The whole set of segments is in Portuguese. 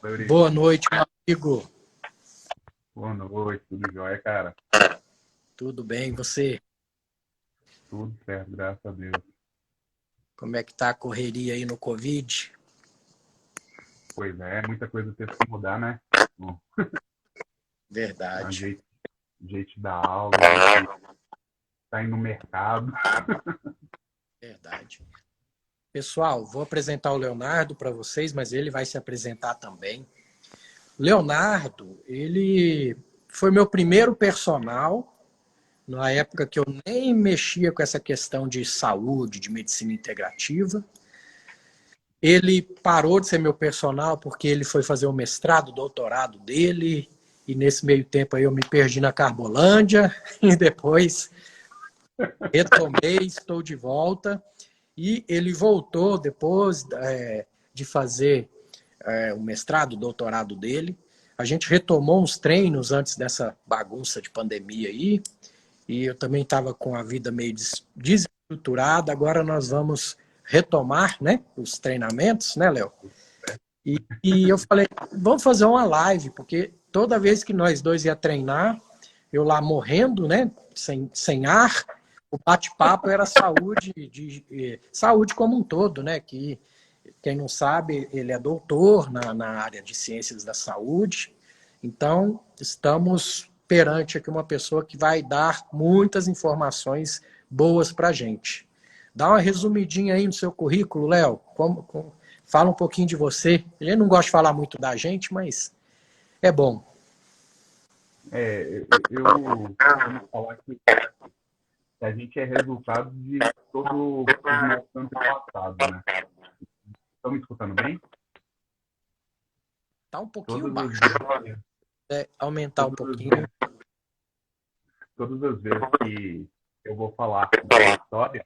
Fala, Eurico. Boa noite, meu amigo. Boa noite, tudo jóia, cara? Tudo bem, e você? Tudo certo, graças a Deus. Como é que tá a correria aí no Covid? Pois é, muita coisa teve que mudar, né? O a Verdade, jeito, jeito de dar aula, o jeito de sair no mercado. verdade. Pessoal, vou apresentar o Leonardo para vocês, mas ele vai se apresentar também. Leonardo, ele foi meu primeiro personal, na época que eu nem mexia com essa questão de saúde, de medicina integrativa. Ele parou de ser meu personal porque ele foi fazer o mestrado, o doutorado dele, e nesse meio tempo aí eu me perdi na Carbolândia, e depois retomei, estou de volta, e ele voltou depois de fazer o mestrado, o doutorado dele. A gente retomou uns treinos antes dessa bagunça de pandemia aí, e eu também estava com a vida meio desestruturada. Agora nós vamos retomar, né, os treinamentos, né, Léo? E eu falei, vamos fazer uma live, porque toda vez que nós dois ia treinar, eu lá morrendo, né, sem ar, o bate-papo era saúde, saúde como um todo, né, que quem não sabe, ele é doutor na área de ciências da saúde. Então, estamos perante aqui uma pessoa que vai dar muitas informações boas para a gente. Dá uma resumidinha aí no seu currículo, Léo. Fala um pouquinho de você. A gente não gosta de falar muito da gente, mas é bom. Eu costumo falar que a gente é resultado de todos os nossos antepassados, né? Estão me escutando bem? Tá um pouquinho Todas as baixo. vezes, Aumentar um todas as pouquinho. vezes, todas as vezes que eu vou falar da minha história,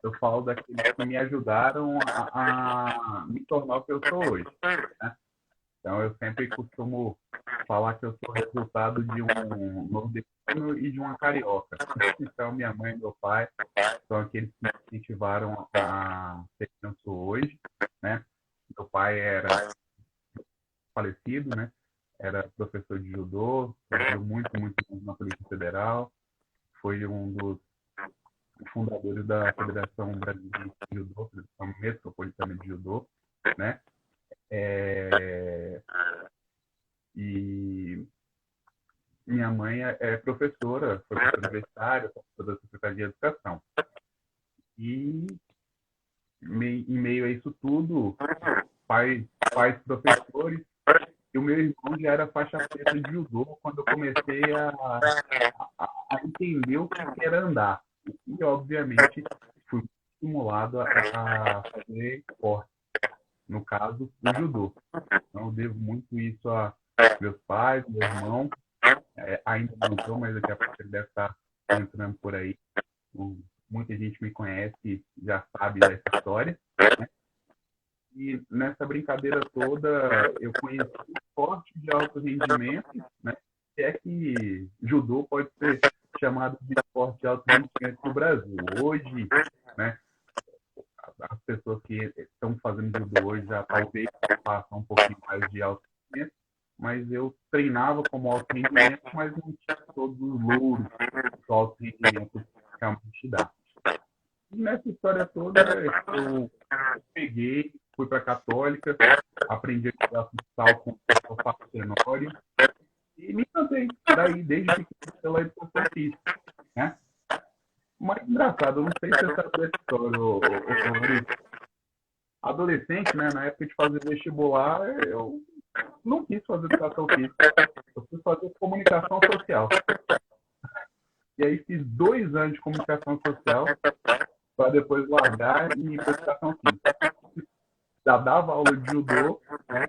eu falo daqueles que me ajudaram a me tornar o que eu sou hoje, né? Então, eu sempre costumo falar que eu sou resultado de um nordestino e de uma carioca. Então, minha mãe e meu pai são aqueles que me incentivaram a ser quem eu sou hoje, né? Meu pai era falecido, né? Era professor de judô, trabalhou muito na Polícia Federal, foi um dos fundadores da Federação Brasileira de Judô, Federação Metropolitana de Judô, né? É, e minha mãe é professora, foi professora universitária, professora da Secretaria de Educação. E em meio a isso tudo, pais professores, e o meu irmão já era faixa preta de judô quando eu comecei a entender o que era andar. E, obviamente, fui estimulado a fazer esporte, no caso, o judô. Então, eu devo muito isso a meus pais, meu irmão, ainda não entrou, mas daqui a pouco ele deve estar entrando por aí. Muita gente me conhece, já sabe dessa história, né? E nessa brincadeira toda, eu conheci o esporte de alto rendimento, né? Se é que judô pode ser chamado de esporte de alto rendimento no Brasil. Hoje, né, as pessoas que estão fazendo judô hoje já talvez façam um pouquinho mais de alto rendimento, mas eu treinava como alto rendimento, mas não tinha todos os louros que o alto rendimento realmente dá. E nessa história toda, eu peguei, fui para a Católica, aprendi a jogar futsal com o professor Tenório e me encantei daí, desde pequeno, pela educação física, né? Mas engraçado, eu não sei se você sabe dessa história, adolescente, né, na época de fazer vestibular, eu não quis fazer educação física, eu quis fazer comunicação social. E aí fiz 2 anos de comunicação social para depois largar e ir para educação física. Já dava aula de judô, né?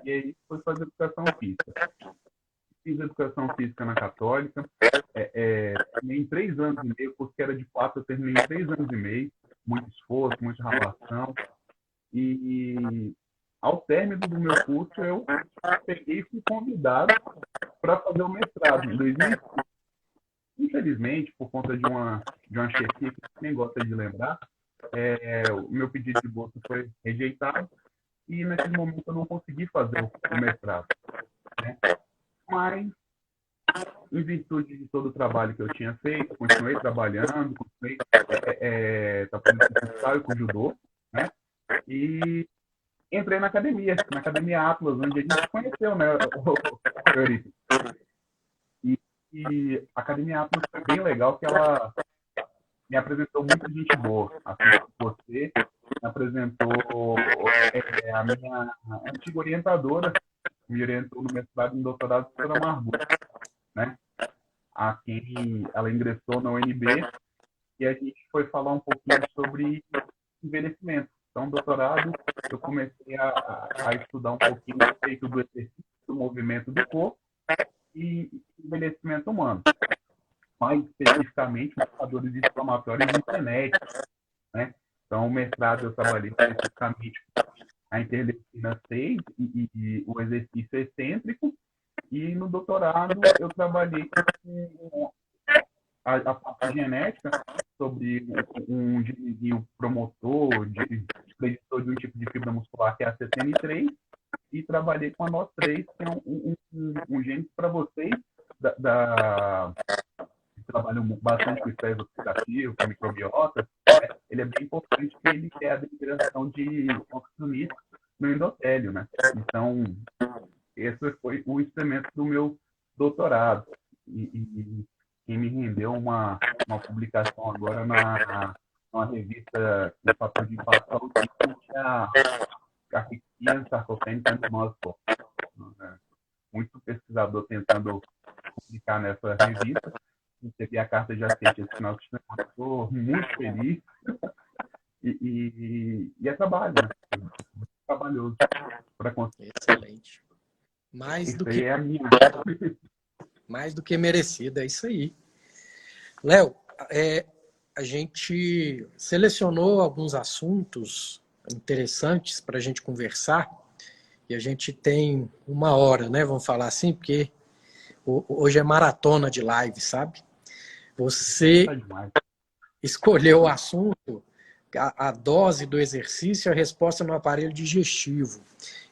E aí foi fazer educação física. Fiz educação física na Católica, terminei em 3 anos e meio, porque era de 4, eu terminei em 3 anos e meio, muito esforço, muita relação. E ao término do meu curso, eu peguei e fui convidado para fazer o mestrado em 2005. Infelizmente, por conta de uma chefia que nem gosta de lembrar, o meu pedido de bolsa foi rejeitado e naquele momento eu não consegui fazer o mestrado, né? Mas, em virtude de todo o trabalho que eu tinha feito, continuei trabalhando, continuei fazendo futsal e com judô, né? E entrei na Academia Atlas, onde a gente se conheceu, né, Eurico? E a Academia Atlas foi bem legal, que ela me apresentou muita gente boa. Assim, você me apresentou a minha antiga orientadora, me orientou no mestrado e no doutorado, a professora Margot, né? A quem ela ingressou na UNB, e a gente foi falar um pouquinho sobre envelhecimento. Então, doutorado, eu comecei a estudar um pouquinho a respeito do exercício, do movimento do corpo e envelhecimento humano. Mais especificamente, marcadores inflamatórios e genéticos, né? Então, o mestrado eu trabalhei especificamente a interleucina 6 e o exercício excêntrico, e no doutorado eu trabalhei com a parte genética sobre um genezinho promotor, preditor de um tipo de fibra muscular que é a CCN3, e trabalhei com a NOS3, que é um gene para vocês que trabalham bastante com estresse oxidativo, com microbiota. Ele é bem importante porque ele é a degradação de oxigênio no endotélio, né? Então, esse foi o instrumento do meu doutorado. E quem me rendeu uma publicação agora numa revista de fator de impacto autismo, que é a Cartiquia Sarcopênica Animosco. Muito pesquisador tentando publicar nessa revista. Recebi a carta de aceite esse final de semana. Estou muito feliz. E é trabalho, né? Muito trabalhoso para conseguir. Excelente. Isso aí é a minha. Mais do que merecida, é isso aí. Léo, a gente selecionou alguns assuntos interessantes para a gente conversar, e a gente tem 1 hora, né? Vamos falar assim, porque hoje é maratona de live, sabe? Você escolheu o assunto, a dose do exercício e a resposta no aparelho digestivo.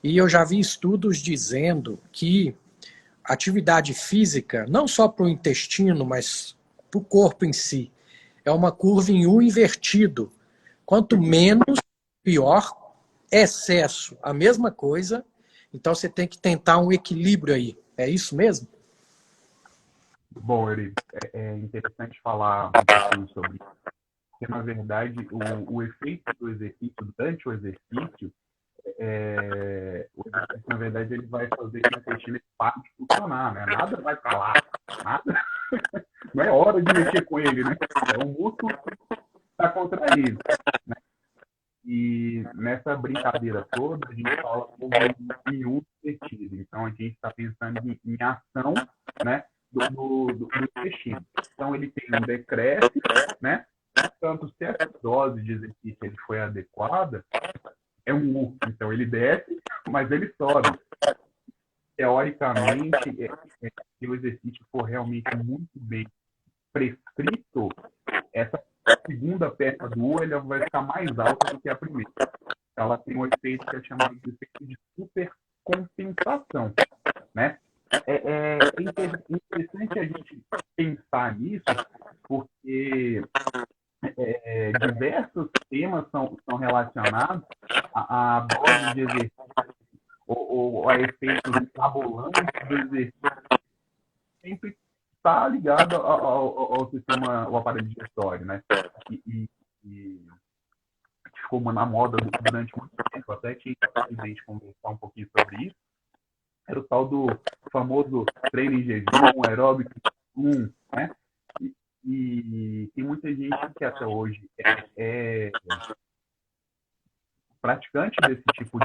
E eu já vi estudos dizendo que atividade física, não só para o intestino, mas para o corpo em si, é uma curva em U invertido. Quanto menos, pior. Excesso, a mesma coisa. Então você tem que tentar um equilíbrio aí. É isso mesmo? Bom, Eurico, é interessante falar um pouquinho sobre isso, porque, na verdade, o efeito do exercício, durante o exercício, na verdade, ele vai fazer que o intestino pare de funcionar, né? Nada vai para lá, nada. Não é hora de mexer com ele, né? É o músculo que está contraído, né? E nessa brincadeira toda, a gente fala em um invertido. Então, a gente está pensando em ação, né, do intestino. Então, ele tem um decréscimo, né? Portanto, se essa dose de exercício ele foi adequada, é um U. Então, ele desce, mas ele sobe. Teoricamente, se o exercício for realmente muito bem prescrito, essa segunda peça do U ele vai ficar mais alta do que a primeira. Ela tem um efeito que é chamado de efeito de supercompensação, né? É interessante a gente pensar nisso, porque diversos temas são relacionados à dose de exercício ou a efeitos metabolantes do exercício. Sempre está ligado ao sistema, ao aparelho digestório, né? E ficou na moda durante muito tempo, até que a gente conversar um pouquinho sobre isso, era o tal do famoso treino em jejum, aeróbico 1, né? E tem muita gente que até hoje é praticante desse tipo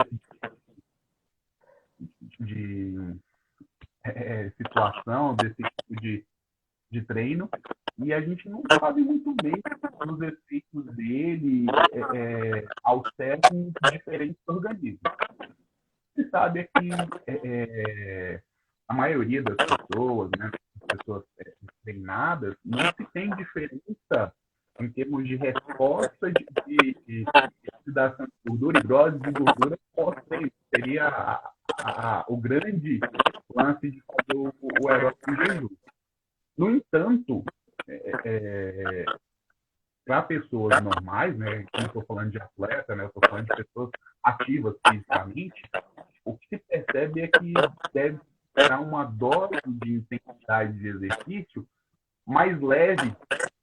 de situação, desse tipo de treino, e a gente não sabe muito bem os efeitos dele ao certo em diferentes organismos. Se sabe que a maioria das pessoas, né, pessoas treinadas, não se tem diferença em termos de resposta de oxidação de gordura, hidrólise de gordura pós-treino. seria o grande lance de fazer o aeróbico em jejum. No entanto, para pessoas normais, né, não estou falando de atleta, né, eu estou falando de pessoas ativas fisicamente, o que se percebe é que deve dar uma dose de intensidade de exercício mais leve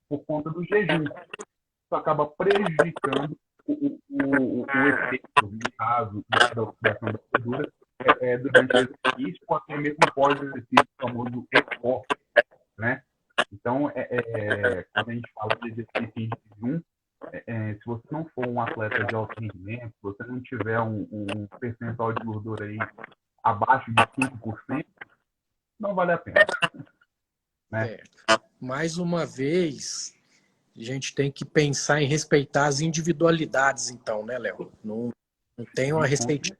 por conta do jejum. Isso acaba prejudicando o efeito, no caso da oxidação da gordura, durante o exercício ou até mesmo pós-exercício, o famoso EPO, né? Então, quando a gente fala de exercício em jejum, se você não for um atleta de alto rendimento, se você não tiver um percentual de gordura aí abaixo de 5%, não vale a pena. Né? Mais uma vez, a gente tem que pensar em respeitar as individualidades, então, né, Léo? Não tem uma receita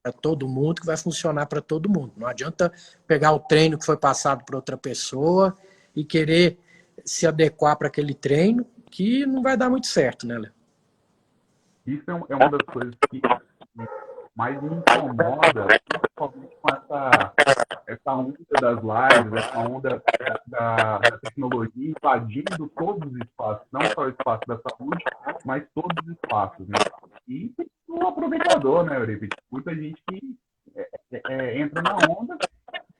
para todo mundo que vai funcionar para todo mundo. Não adianta pegar o treino que foi passado para outra pessoa e querer se adequar para aquele treino, que não vai dar muito certo, né, Léo? Isso é uma das coisas que mais me incomoda, principalmente com essa onda das lives, essa onda da tecnologia invadindo todos os espaços, não só o espaço da saúde, mas todos os espaços, né? E o aproveitador, né, Eurípides? Muita gente que entra na onda,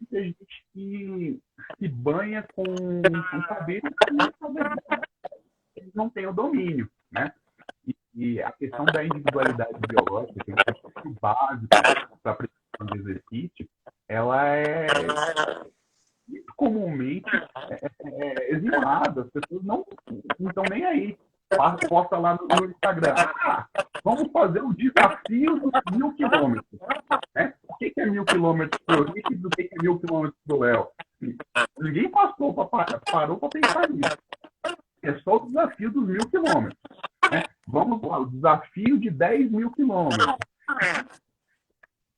muita gente que se banha com saber que, na verdade, eles não têm o domínio, né? E a questão da individualidade biológica, que é um princípio básico para a prescrição de exercício, ela é muito comumente eximada. As pessoas não estão nem aí. Posta lá no Instagram. Vamos fazer o desafio dos 1.000 quilômetros. Né? O que é 1.000 quilômetros para o Eurípides? O que é 1.000 quilômetros para o Léo? Ninguém parou para pensar nisso. É só o desafio dos 1.000 quilômetros. Né? Vamos lá, o desafio de 10.000 quilômetros.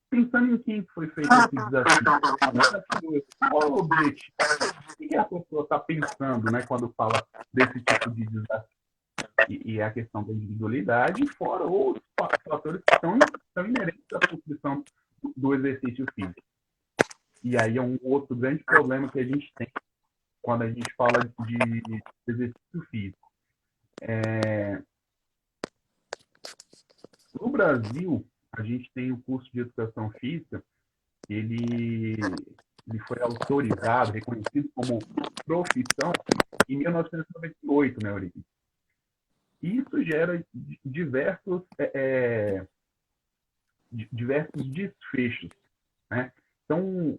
Pensando em quem foi feito esse desafio, qual é o objetivo? O que a pessoa está pensando, né, quando fala desse tipo de desafio? E a questão da individualidade, fora outros fatores que são inerentes à prescrição do exercício físico. E aí é um outro grande problema que a gente tem quando a gente fala de exercício físico. No Brasil, a gente tem o curso de educação física, ele foi autorizado, reconhecido como profissão em 1998, né, Eurípides? Isso gera diversos desfechos, né? Então,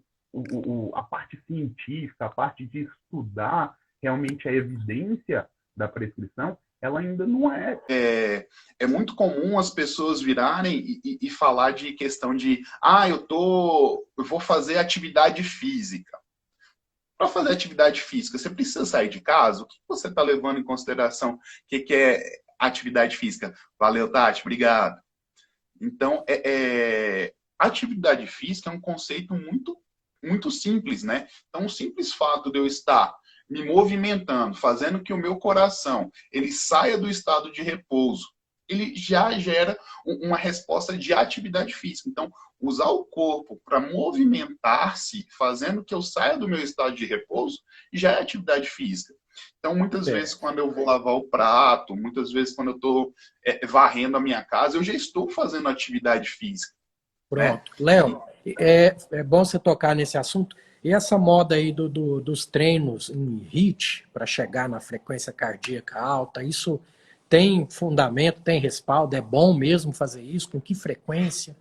a parte científica, a parte de estudar realmente a evidência da prescrição, ela ainda não é. É muito comum as pessoas virarem e falar de questão de eu vou fazer atividade física. Para fazer atividade física, você precisa sair de casa? O que você está levando em consideração? O que é atividade física? Valeu, Tati, obrigado. Então, atividade física é um conceito muito, muito simples, né? Então, o simples fato de eu estar me movimentando, fazendo que o meu coração ele saia do estado de repouso, ele já gera uma resposta de atividade física. Então, usar o corpo para movimentar-se, fazendo que eu saia do meu estado de repouso, já é atividade física. Então, muitas vezes, quando eu vou lavar o prato, muitas vezes, quando eu estou varrendo a minha casa, eu já estou fazendo atividade física. Pronto. Né? Léo, é bom você tocar nesse assunto. E essa moda aí dos treinos em HIIT, para chegar na frequência cardíaca alta, isso tem fundamento, tem respaldo? É bom mesmo fazer isso? Com que frequência?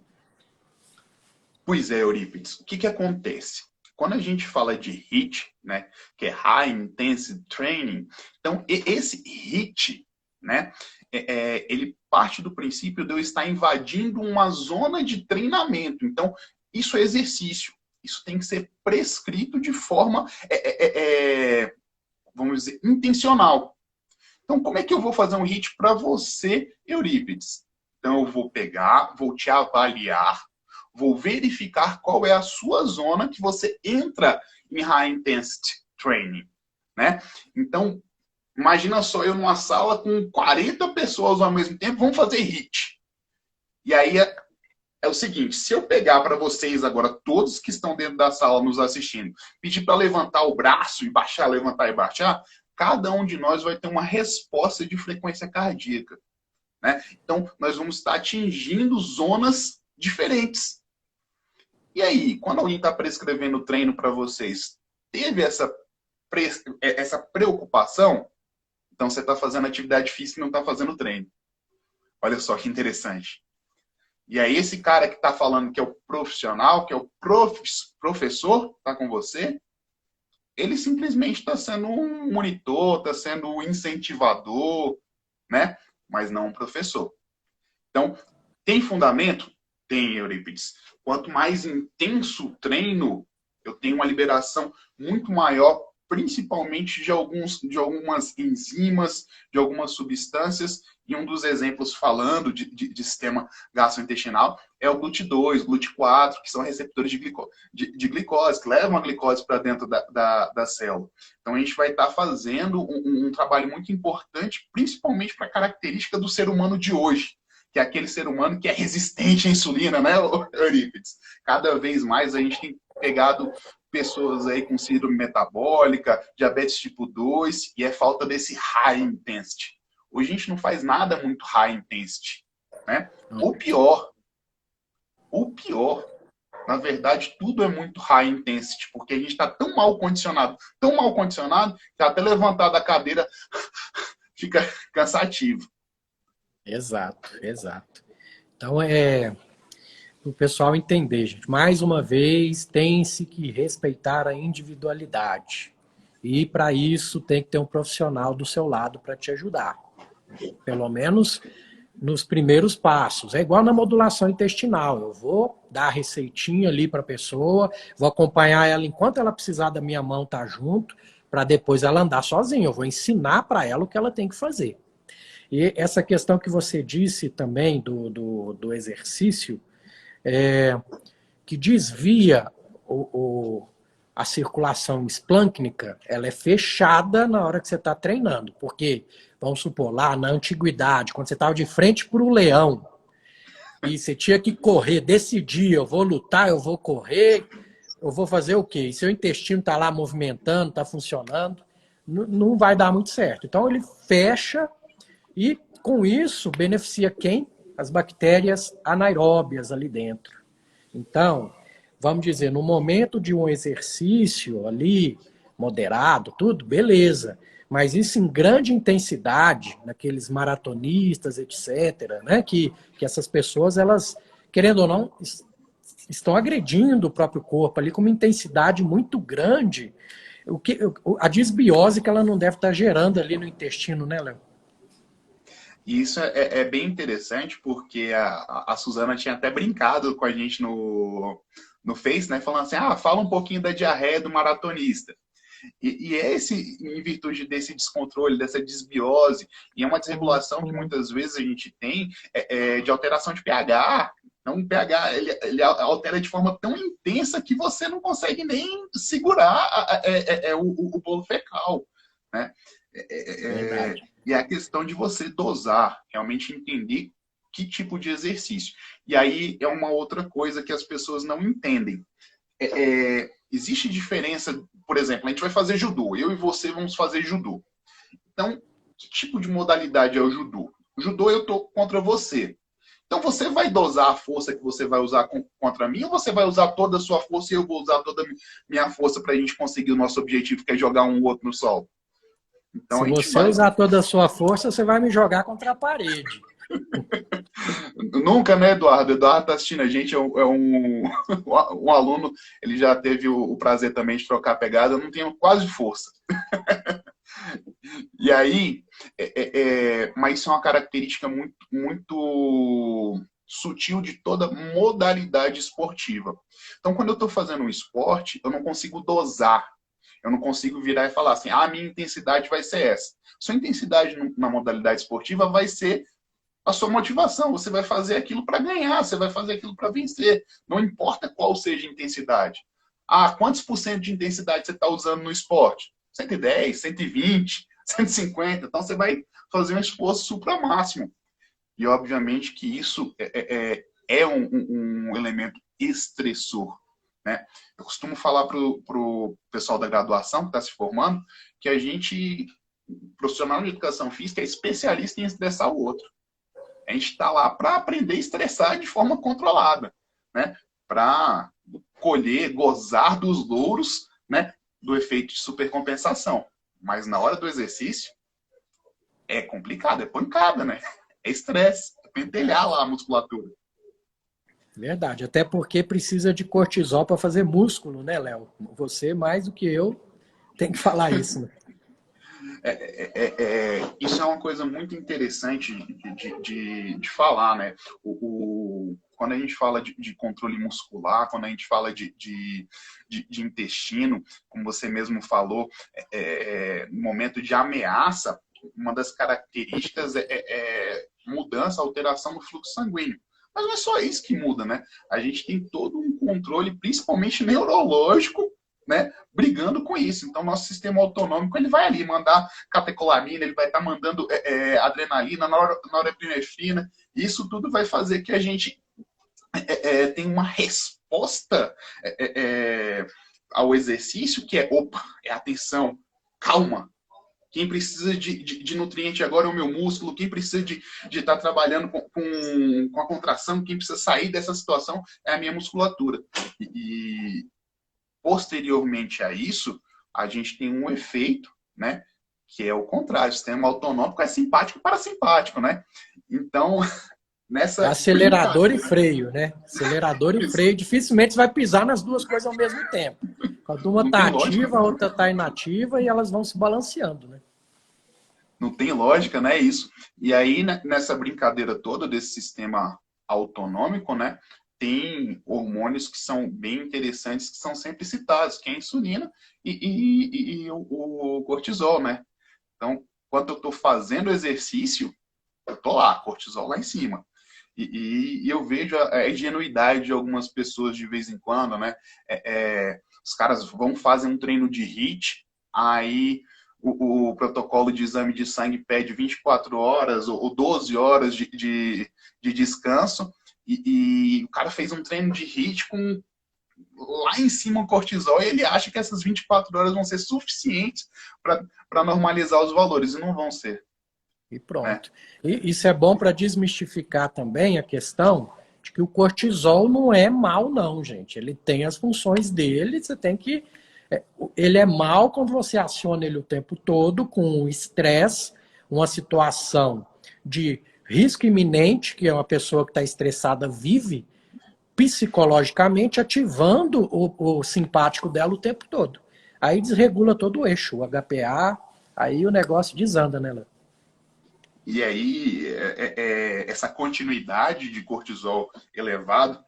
Pois é, Eurípides. O que acontece? Quando a gente fala de HIIT, né, que é High Intensity Training, então esse HIIT, né, ele parte do princípio de eu estar invadindo uma zona de treinamento. Então, isso é exercício. Isso tem que ser prescrito de forma, vamos dizer, intencional. Então, como é que eu vou fazer um HIIT para você, Eurípides? Então, eu vou pegar, vou te avaliar, vou verificar qual é a sua zona que você entra em High Intensity Training, né? Então, imagina só eu numa sala com 40 pessoas ao mesmo tempo, vamos fazer HIIT. E aí, é o seguinte, se eu pegar para vocês agora, todos que estão dentro da sala nos assistindo, pedir para levantar o braço e baixar, levantar e baixar, cada um de nós vai ter uma resposta de frequência cardíaca, né? Então, nós vamos estar atingindo zonas diferentes. E aí, quando alguém está prescrevendo treino para vocês, teve essa preocupação? Então, você está fazendo atividade física e não está fazendo treino. Olha só que interessante. E aí, esse cara que está falando que é o profissional, que é o professor, está com você, ele simplesmente está sendo um monitor, está sendo um incentivador, né? Mas não um professor. Então, tem fundamento? Tem, Eurípides. Quanto mais intenso o treino, eu tenho uma liberação muito maior, principalmente de algumas enzimas, de algumas substâncias. E um dos exemplos falando de sistema gastrointestinal é o GLUT2, GLUT4, que são receptores de glicose, que levam a glicose para dentro da célula. Então, a gente vai estar fazendo um trabalho muito importante, principalmente para a característica do ser humano de hoje, que é aquele ser humano que é resistente à insulina, né, Eurípides? Cada vez mais a gente tem pegado pessoas aí com síndrome metabólica, diabetes tipo 2, e é falta desse high intensity. Hoje a gente não faz nada muito high intensity, né? O pior, na verdade, tudo é muito high intensity, porque a gente está tão mal condicionado, que até levantar da cadeira fica cansativo. Exato, exato. Então, o pessoal entender, gente. Mais uma vez, tem-se que respeitar a individualidade. E, para isso, tem que ter um profissional do seu lado para te ajudar. Pelo menos nos primeiros passos. É igual na modulação intestinal. Eu vou dar a receitinha ali para a pessoa, vou acompanhar ela enquanto ela precisar da minha mão, tá junto, para depois ela andar sozinha. Eu vou ensinar para ela o que ela tem que fazer. E essa questão que você disse também do exercício, que desvia a circulação esplâncnica, ela é fechada na hora que você está treinando. Porque, vamos supor, lá na antiguidade, quando você estava de frente para o leão, e você tinha que correr, decidir, eu vou lutar, eu vou correr, eu vou fazer o quê? E seu intestino está lá movimentando, está funcionando, não vai dar muito certo. Então ele fecha e, com isso, beneficia quem? As bactérias anaeróbias ali dentro. Então, vamos dizer, no momento de um exercício ali, moderado, tudo, beleza. Mas isso em grande intensidade, naqueles maratonistas, etc., né? Que essas pessoas, elas, querendo ou não, estão agredindo o próprio corpo ali com uma intensidade muito grande. A desbiose que ela não deve estar gerando ali no intestino, né, Léo? E isso é bem interessante, porque a Suzana tinha até brincado com a gente no Face, né? Falando assim, fala um pouquinho da diarreia do maratonista. E em virtude desse descontrole, dessa desbiose, e é uma desregulação que muitas vezes a gente tem de alteração de pH. Então, o pH ele altera de forma tão intensa que você não consegue nem segurar o bolo fecal, né? E é a questão de você dosar, realmente entender que tipo de exercício. E aí é uma outra coisa que as pessoas não entendem. Existe diferença, por exemplo, a gente vai fazer judô, eu e você vamos fazer judô. Então, que tipo de modalidade é o judô? O judô eu tô contra você. Então você vai dosar a força que você vai usar contra mim, ou você vai usar toda a sua força e eu vou usar toda a minha força para a gente conseguir o nosso objetivo, que é jogar um outro no sol? Então, se você usar toda a sua força, você vai me jogar contra a parede. Nunca, né, Eduardo? Eduardo está assistindo a gente, um aluno, ele já teve o prazer também de trocar a pegada, eu não tenho quase força. E aí, mas isso é uma característica muito, muito sutil de toda modalidade esportiva. Então, quando eu estou fazendo um esporte, eu não consigo dosar. Eu não consigo virar e falar assim, a minha intensidade vai ser essa. Sua intensidade na modalidade esportiva vai ser a sua motivação. Você vai fazer aquilo para ganhar, você vai fazer aquilo para vencer. Não importa qual seja a intensidade. Quantos por cento de intensidade você está usando no esporte? 110, 120, 150. Então você vai fazer um esforço supramáximo. E obviamente que isso é um elemento estressor, né? Eu costumo falar para o pessoal da graduação que está se formando que a gente, profissional de educação física, é especialista em estressar o outro. A gente está lá para aprender a estressar de forma controlada, né? Para colher, gozar dos louros, né? Do efeito de supercompensação. Mas na hora do exercício, é complicado, é pancada, né? É estresse, é pentelhar lá a musculatura. Verdade, até porque precisa de cortisol para fazer músculo, né, Léo? Você, mais do que eu, tem que falar isso, né? Isso é uma coisa muito interessante de falar, né? Quando a gente fala de controle muscular, quando a gente fala de intestino, como você mesmo falou, no momento de ameaça, uma das características é mudança, alteração do fluxo sanguíneo. Mas não é só isso que muda, né? A gente tem todo um controle, principalmente neurológico, né, brigando com isso. Então, nosso sistema autonômico ele vai ali mandar catecolamina, ele vai estar mandando adrenalina, norepinefrina. Isso tudo vai fazer que a gente tenha uma resposta ao exercício que opa, atenção, calma. Quem precisa de nutriente agora é o meu músculo. Quem precisa de estar trabalhando com a contração, quem precisa sair dessa situação é a minha musculatura. E posteriormente a isso, a gente tem um efeito, né, que é o contrário. O sistema autonômico é simpático e parasimpático, né? Então, nessa... Acelerador e freio, né? Acelerador e freio. Dificilmente você vai pisar nas duas coisas ao mesmo tempo. Quando uma está ativa, a outra está inativa e elas vão se balanceando, né? Não tem lógica, né? Isso. E aí, nessa brincadeira toda desse sistema autonômico, né? Tem hormônios que são bem interessantes, que são sempre citados, que é a insulina e o cortisol, né? Então, quando eu estou fazendo exercício, eu estou lá, cortisol lá em cima. E eu vejo a ingenuidade de algumas pessoas de vez em quando, né? Os caras vão fazer um treino de HIIT, aí o protocolo de exame de sangue pede 24 horas ou 12 horas de descanso, e o cara fez um treino de HIIT com lá em cima o cortisol, e ele acha que essas 24 horas vão ser suficientes para normalizar os valores, e não vão ser. E pronto. E isso é bom para desmistificar também a questão de que o cortisol não é mal, não, gente. Ele tem as funções dele, você tem que... Ele é mal quando você aciona ele o tempo todo com estresse, uma situação de risco iminente, que é uma pessoa que está estressada vive psicologicamente ativando o simpático dela o tempo todo. Aí desregula todo o eixo, o HPA, aí o negócio desanda, né, Léo? E aí, essa continuidade de cortisol elevado,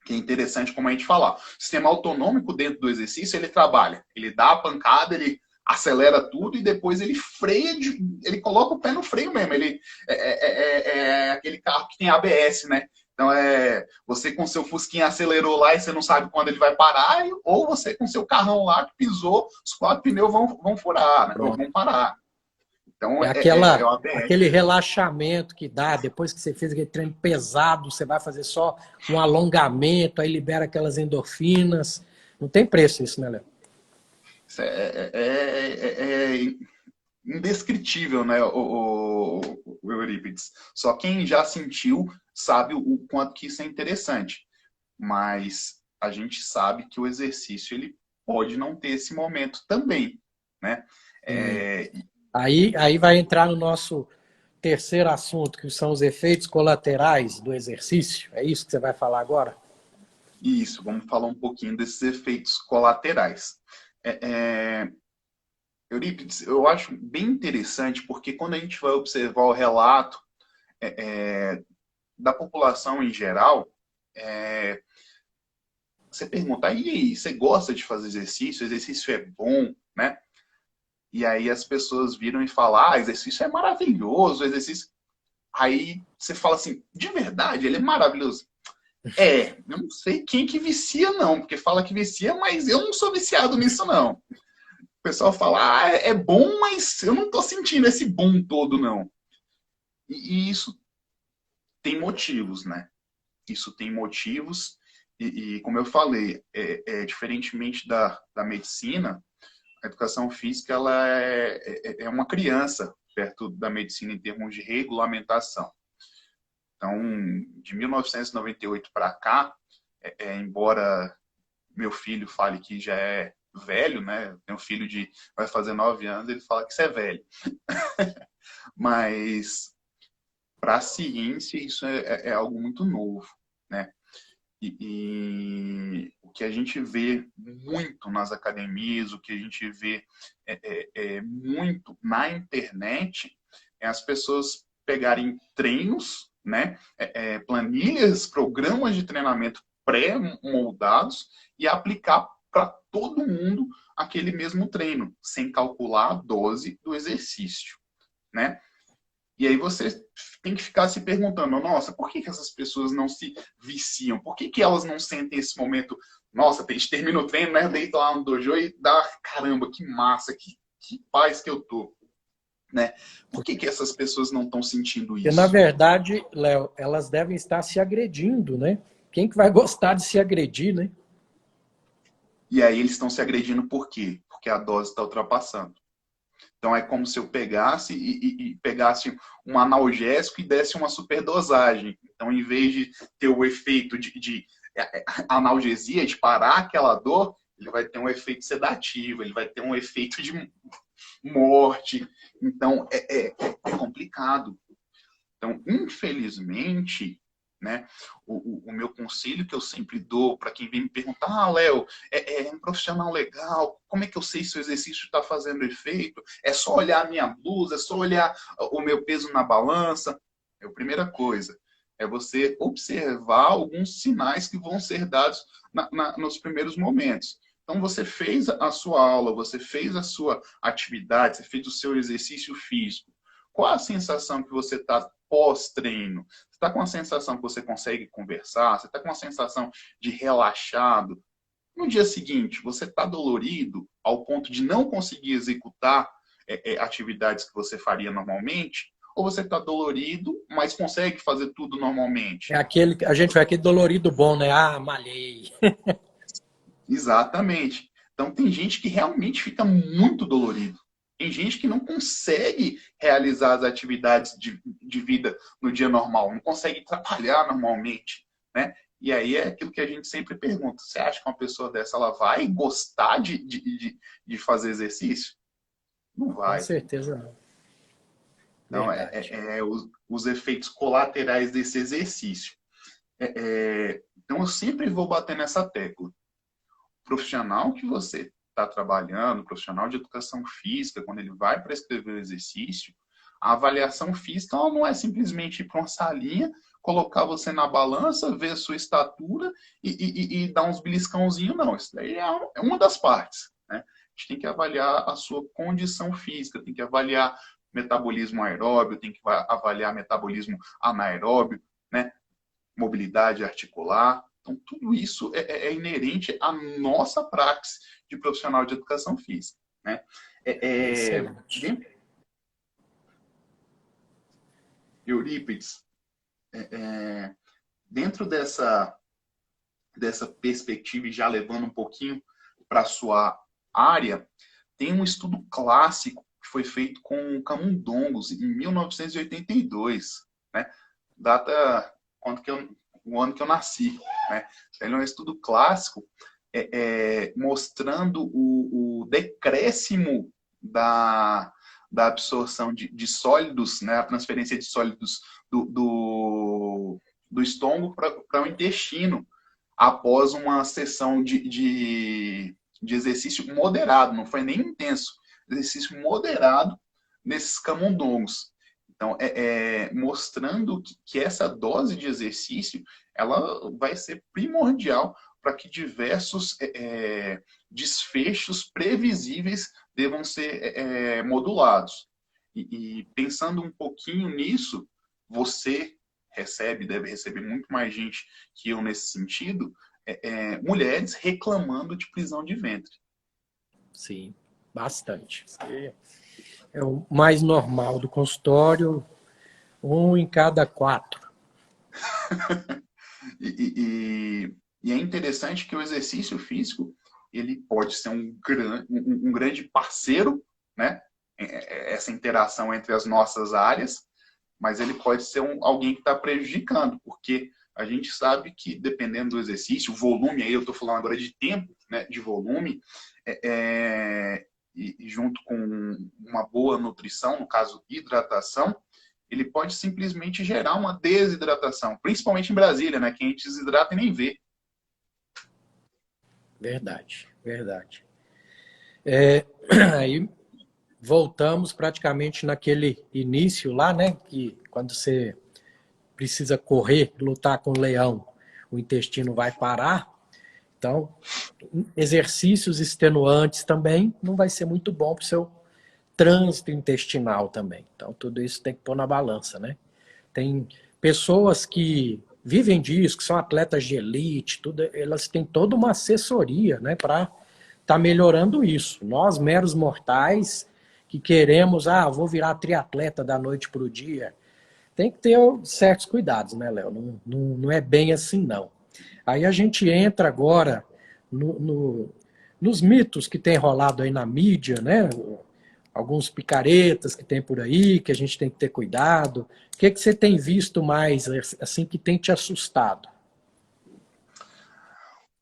que é interessante como a gente falar. O sistema autonômico dentro do exercício, ele trabalha. Ele dá a pancada, ele acelera tudo e depois ele freia, ele coloca o pé no freio mesmo. Ele é aquele carro que tem ABS, né? Então, você com seu fusquinha acelerou lá e você não sabe quando ele vai parar, ou você com seu carrão lá que pisou, os 4 pneus vão furar, né? Vão parar. Então, aquele relaxamento que dá, depois que você fez aquele treino pesado, você vai fazer só um alongamento, aí libera aquelas endorfinas. Não tem preço isso, né, Léo? Isso é indescritível, né, o Eurípides? Só quem já sentiu sabe o quanto que isso é interessante. Mas a gente sabe que o exercício ele pode não ter esse momento também, né? Aí vai entrar no nosso terceiro assunto, que são os efeitos colaterais do exercício. É isso que você vai falar agora? Isso, vamos falar um pouquinho desses efeitos colaterais. Eurípides, eu acho bem interessante, porque quando a gente vai observar o relato da população em geral, você pergunta, e aí, você gosta de fazer exercício? O exercício é bom, né? E aí as pessoas viram e falam, exercício é maravilhoso, exercício... Aí você fala assim, de verdade, ele é maravilhoso? Eu não sei quem que vicia não, porque fala que vicia, mas eu não sou viciado nisso não. O pessoal fala, é bom, mas eu não tô sentindo esse bom todo não. E isso tem motivos, né? isso tem motivos, e como eu falei, diferentemente da medicina, a educação física ela é uma criança perto da medicina em termos de regulamentação. Então, de 1998 para cá, embora meu filho fale que já é velho, né? Eu tenho um filho vai fazer 9 anos, ele fala que isso é velho. Mas para a ciência isso é algo muito novo, né? E o que a gente vê muito nas academias, o que a gente vê muito na internet, é as pessoas pegarem treinos, né? Planilhas, programas de treinamento pré-moldados e aplicar para todo mundo aquele mesmo treino, sem calcular a dose do exercício, né? E aí você tem que ficar se perguntando, nossa, por que essas pessoas não se viciam? Por que elas não sentem esse momento, nossa, a gente termina o treino, né? Deita lá no dojo e dá, caramba, que massa, que paz que eu tô. Né? Por que essas pessoas não estão sentindo isso? Porque, na verdade, Léo, elas devem estar se agredindo, né? Quem que vai gostar de se agredir, né? E aí eles estão se agredindo por quê? Porque a dose está ultrapassando. Então é como se eu pegasse e pegasse um analgésico e desse uma superdosagem. Então, em vez de ter o efeito de analgesia, de parar aquela dor, ele vai ter um efeito sedativo, ele vai ter um efeito de morte. Então, é complicado. Então, infelizmente, né, o meu conselho que eu sempre dou para quem vem me perguntar, Léo, é um profissional legal, como é que eu sei se o exercício está fazendo efeito? É só olhar a minha blusa, é só olhar o meu peso na balança? A primeira coisa é você observar alguns sinais que vão ser dados nos primeiros momentos. Então, você fez a sua aula, você fez a sua atividade, você fez o seu exercício físico. Qual a sensação que você está pós-treino? Você está com a sensação que você consegue conversar? Você está com a sensação de relaxado? No dia seguinte, você está dolorido ao ponto de não conseguir executar atividades que você faria normalmente? Ou você está dolorido, mas consegue fazer tudo normalmente? A gente vai aquele dolorido bom, né? Ah, malhei. Exatamente. Então, tem gente que realmente fica muito dolorido. Tem gente que não consegue realizar as atividades de vida no dia normal, não consegue trabalhar normalmente, né? E aí é aquilo que a gente sempre pergunta. Você acha que uma pessoa dessa ela vai gostar de fazer exercício? Não Com vai. certeza não. Então, Verdade. os efeitos colaterais desse exercício. Então, eu sempre vou bater nessa tecla. Profissional que você está trabalhando, profissional de educação física, quando ele vai prescrever o exercício, a avaliação física ela não é simplesmente ir para uma salinha, colocar você na balança, ver a sua estatura e dar uns beliscãozinhos, não. Isso daí é uma das partes. Né? A gente tem que avaliar a sua condição física, tem que avaliar metabolismo aeróbio, tem que avaliar metabolismo anaeróbio, né? Mobilidade articular. Então, tudo isso é inerente à nossa praxis de profissional de educação física. Né? Excelente. Eurípides, dentro dessa perspectiva e já levando um pouquinho para a sua área, tem um estudo clássico que foi feito com camundongos em 1982, né? Data o ano que eu nasci. Né? Ele é um estudo clássico mostrando o decréscimo da absorção de sólidos, né? A transferência de sólidos do estômago para o intestino após uma sessão de exercício moderado, não foi nem intenso, exercício moderado nesses camundongos. Então, mostrando que essa dose de exercício ela vai ser primordial para que diversos desfechos previsíveis devam ser modulados. E pensando um pouquinho nisso, você deve receber muito mais gente que eu nesse sentido, mulheres reclamando de prisão de ventre. Sim, bastante. É o mais normal do consultório, 1 em cada 4. E é interessante que o exercício físico ele pode ser um grande parceiro, né? Essa interação entre as nossas áreas, mas ele pode ser alguém que está prejudicando, porque a gente sabe que, dependendo do exercício, o volume, aí eu estou falando agora de tempo, né, de volume, e junto com uma boa nutrição, no caso, hidratação, ele pode simplesmente gerar uma desidratação, principalmente em Brasília, né, que a gente desidrata e nem vê. Verdade, verdade. Aí voltamos praticamente naquele início lá, né, que quando você precisa correr, lutar com o leão, o intestino vai parar. Então, exercícios extenuantes também não vai ser muito bom para o seu trânsito intestinal também. Então, tudo isso tem que pôr na balança, né? Tem pessoas que vivem disso, que são atletas de elite, tudo, elas têm toda uma assessoria, né, para estar melhorando isso. Nós, meros mortais, que queremos, vou virar triatleta da noite para o dia, tem que ter certos cuidados, né, Léo? Não é bem assim, não. Aí a gente entra agora nos mitos que tem rolado aí na mídia, né? Alguns picaretas que tem por aí, que a gente tem que ter cuidado. O que você tem visto mais, assim, que tem te assustado?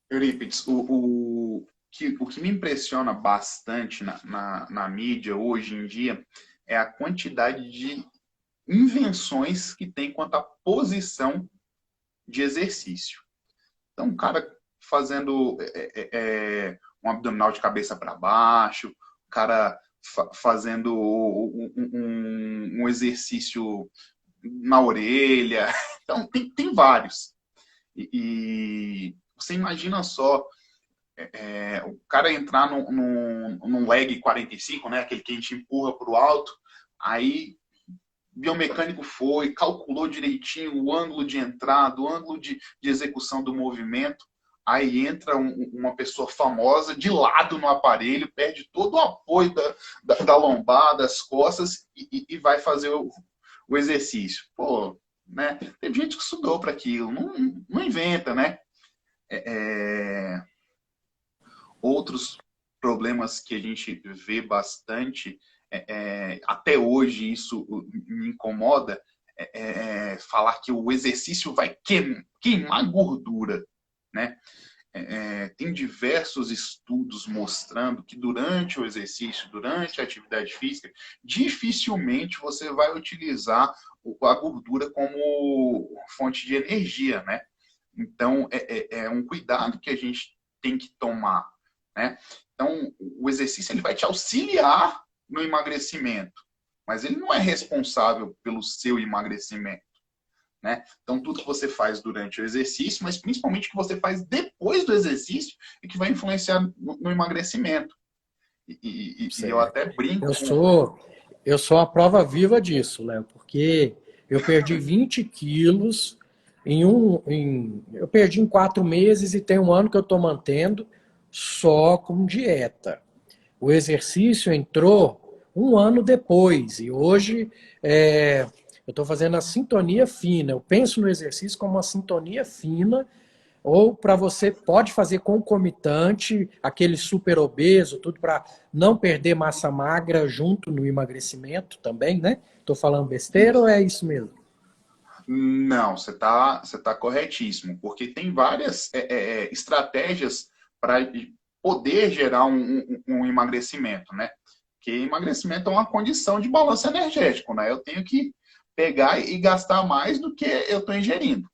Eurípides, o que me impressiona bastante na mídia hoje em dia é a quantidade de invenções que tem quanto à posição de exercício. Então, um cara fazendo um abdominal de cabeça para baixo, o cara fazendo um exercício na orelha. Então, tem vários. E você imagina só, o cara entrar num leg 45, né, aquele que a gente empurra para o alto, aí o biomecânico foi, calculou direitinho o ângulo de entrada, o ângulo de execução do movimento, aí entra uma pessoa famosa de lado no aparelho, perde todo o apoio da lombar, das costas e vai fazer o exercício. Pô, né? Tem gente que estudou para aquilo, não inventa, né? Outros problemas que a gente vê bastante, até hoje isso me incomoda, falar que o exercício vai queimar gordura, né? Tem diversos estudos mostrando que durante o exercício, durante a atividade física, dificilmente você vai utilizar a gordura como fonte de energia, né? Então, é um cuidado que a gente tem que tomar, né? Então, o exercício ele vai te auxiliar no emagrecimento, mas ele não é responsável pelo seu emagrecimento, né? Então, tudo que você faz durante o exercício, mas principalmente o que você faz depois do exercício, é que vai influenciar no emagrecimento. E eu até brinco. Eu sou a prova viva disso, Léo, porque eu perdi 20 quilos eu perdi em 4 meses e tem um ano que eu estou mantendo só com dieta. O exercício entrou um ano depois e hoje eu estou fazendo a sintonia fina. Eu penso no exercício como uma sintonia fina, ou para você pode fazer concomitante, aquele super obeso, tudo para não perder massa magra junto no emagrecimento também, né? Estou falando besteira ou é isso mesmo? Não, você tá corretíssimo, porque tem várias estratégias para poder gerar um emagrecimento, né? Porque emagrecimento é uma condição de balanço energético, né? Eu tenho que pegar e gastar mais do que eu estou ingerindo.